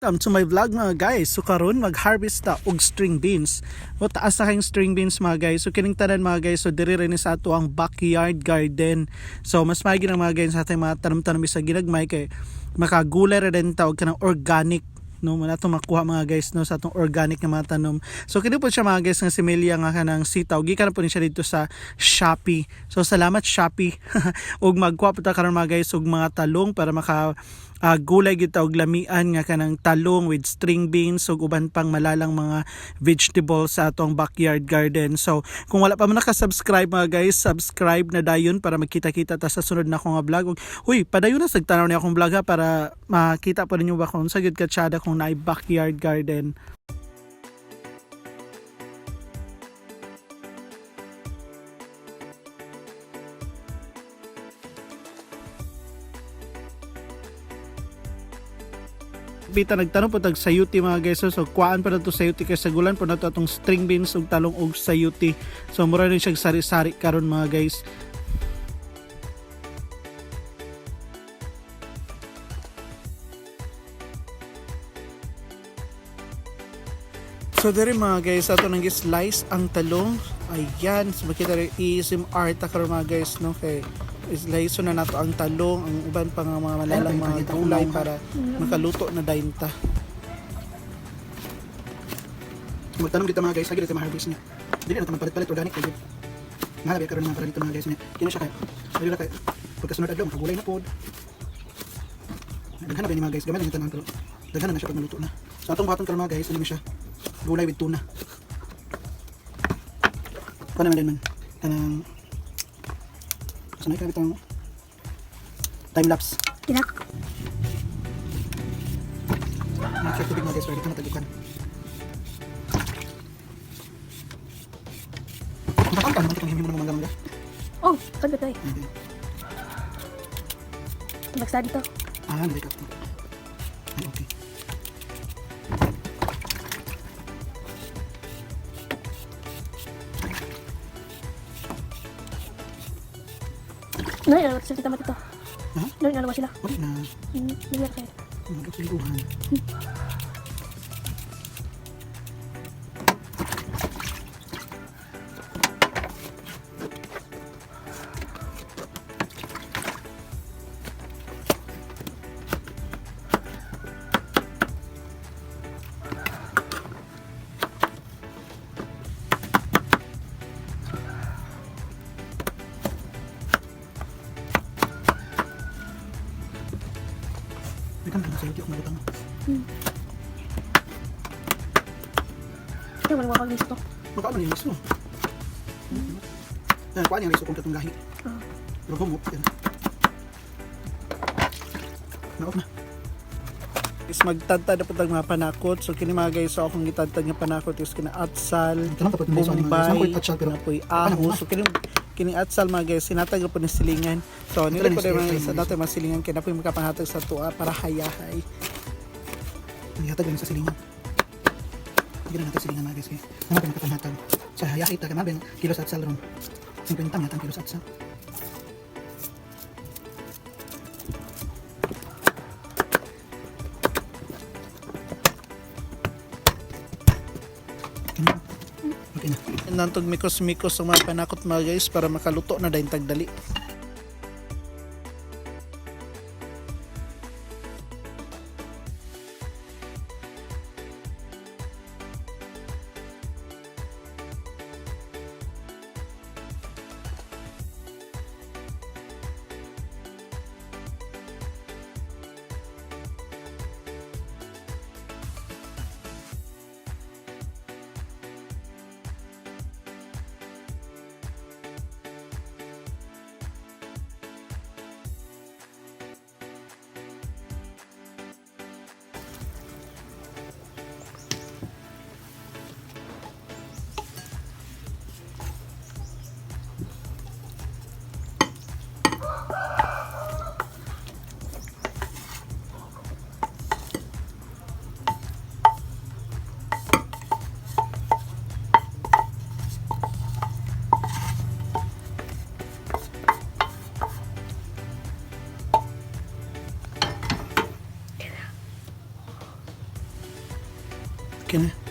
Welcome to my vlog mga guys. So karon mag-harvest ta og string beans. O taas na kayong string beans mga guys. So kining tanan mga guys, so diri rin sa ato ang backyard garden. So mas maigi na mga guys sa atong mga tanom-tanom sa ginagmay kay makagulay ra din ta og kanang organic no man ato makuha mga guys no sa atong organic nga mga tanom. So kini po siya mga guys nga similya nga kanang sitaw. Gikan po ni siya dito sa Shopee. So salamat Shopee. Og magkuha po ta karon mga guys og mga talong para maka gulay gid og lamian nga kanang talong with string beans ug uban pang malalang mga vegetables sa atong backyard garden. So kung wala pa man naka-subscribe mga guys, subscribe na dayon para magkita-kita ta sa sunod na akong vlog. Uy, padayon na sagtanaw ni akong vlog ha para makita po ninyo ba kung sa gyud katsada kung naay backyard garden. Bita nagtanong po tag sayuti mga guys, so kuhaan pa na to sayuti kay sagulan po na to atong string beans ug talong og sayuti. So mura rin siyang sari-sari karon mga guys. So diri mga guys, ato nang slice ang talong. Ayan, so makita rin ASMR ta karon mga guys no kay slice na nato ang talong, ang uban pa nga mga malalang mga gulay para makaluto na dayon ta. Magtanong dito mga guys, lagi dito ma-harvest niya. Dili na ta magpalit-palit organic kay mahalabi karon mga para dito mga guys niya. Kino siya kay dili kay pagkasunod adlaw makagulay na pod. Daghan na ba ni mga guys, gamay lang tanan pero daghan na siya pag maluto na. So atong buhaton karon mga guys, ano siya? Gulay with tuna. Paano naman din man? Kanang sanay ka itong time lapse. Kinak. Mag-check tubig mga guys, ready ka matagukan. Matakang ka, mantik ang himim mo ng mga mangga. Oh, pagod tayo. Okay. Bagsa dito. Nabay ka. Ay, okay. Noy, ano sila tamat ito? Ha? Noy, ano ba sila? Wala na. Bigyan kayo. Magkapiliguhan. Ito na sa YouTube na butang. Ito, wala wakang listo. Magkano man yung liso? Yan, kuhaan yung liso kung katong gahi. Pero humok, yan. Naok na. Is magtadtad na po mga panakot. So kini mga guys, so akong gitadtad nga panakot is kina atsal, bombay, napoy ahos. So kini atsal mga guys, sinatag po ni silingan. So nila po mga isa dati masilingan kay napoy makapahatag sa tuwa para hayahay. Ihatag lang sa silingan. Hindi natin silingan mga guys kay napoy makapahatag sa hayahay ta kanabeng kilos atsal ron. 50 yata kilos atsal. Okay na. Nantog mikos-mikos ang mga panakot mga guys para makaluto na dayon tagdali. kini.